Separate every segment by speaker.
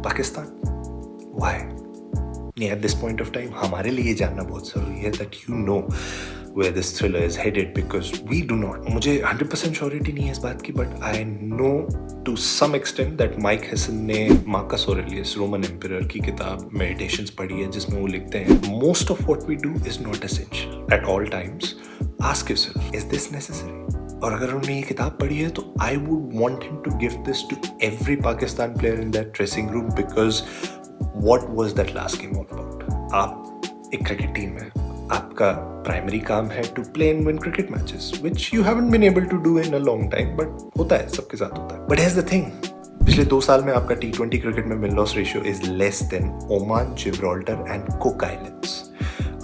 Speaker 1: Pakistan, why? At this point of time हमारे लिए जानना बहुत ज़रूरी है that you know where this thriller is headed because we do not. मुझे 100% श्योरिटी नहीं है इस बात की, but I know to some extent that Mike Hessen ने Marcus Aurelius रोमन एम्परर की किताब मेडिटेशंस पढ़ी है, जिसमें वो लिखते हैं most of what we do is not essential at all times. Ask yourself, is this necessary? और अगर उन्होंने ये किताब पढ़ी है तो I would want him to give this to every Pakistan player in that dressing room because what was that last game all about? आप एक क्रिकेट टीम है, आपका प्राइमरी काम है to play and win cricket matches which you haven't been able to do in a long time, but होता है, सबके साथ होता है. बट हियर्स द थिंग, पिछले 2 साल में आपका T20 क्रिकेट में win loss ratio is less than Oman, Gibraltar and cook islands.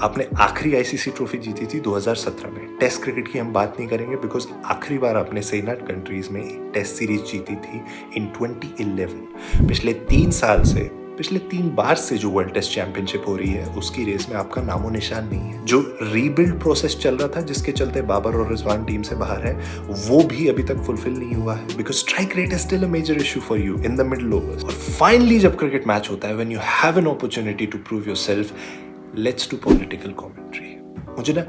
Speaker 1: आपने आखिरी आईसीसी ट्रॉफी जीती थी 2017 में. टेस्ट क्रिकेट की हम बात नहीं करेंगे बिकॉज आखिरी बार आपने सेनाट कंट्रीज में टेस्ट सीरीज जीती थी इन 2011. पिछले 3 साल से, पिछले 3 बार से जो वर्ल्ड टेस्ट चैंपियनशिप हो रही है उसकी रेस में आपका नामो निशान नहीं है. जो रीबिल्ड प्रोसेस चल रहा था जिसके चलते बाबर और रिजवान टीम से बाहर है, वो भी अभी तक फुलफिल नहीं हुआ है because strike rate is still a major issue for you in the middle overs. और फाइनली जब क्रिकेट मैच होता है, when you have an opportunity to prove yourself, let's do political commentary. मुझे ना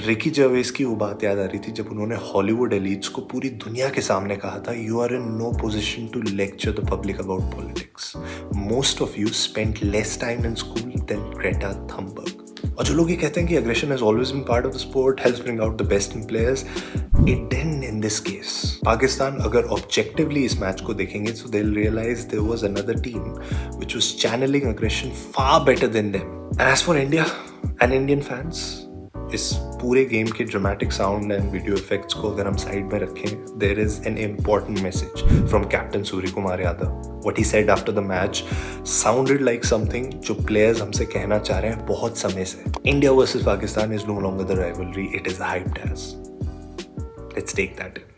Speaker 1: रिकी जर्वेस की वो बात याद आ रही थी जब उन्होंने हॉलीवुड एलीट्स को पूरी दुनिया के सामने कहा था, you are in no position to lecture the public about politics. Most of you spent less time in school than Greta Thunberg. और जो लोग ये कहते हैं कि aggression has always been part of the sport, helps bring out the best in players, it didn't in this case. Pakistan अगर objectively इस match को देखेंगे तो they will realise there was another team which was channelling aggression far better than them. And as for India and Indian fans, इस पूरे game के dramatic sound and video effects को अगर हम साइड में रखें, there is an important message from captain Surya Kumar Yadav. What he said after the match sounded like something जो players हमसे कहना चाह रहे हैं बहुत समय से. India versus Pakistan is no longer the rivalry, it is hyped as. Let's take that in.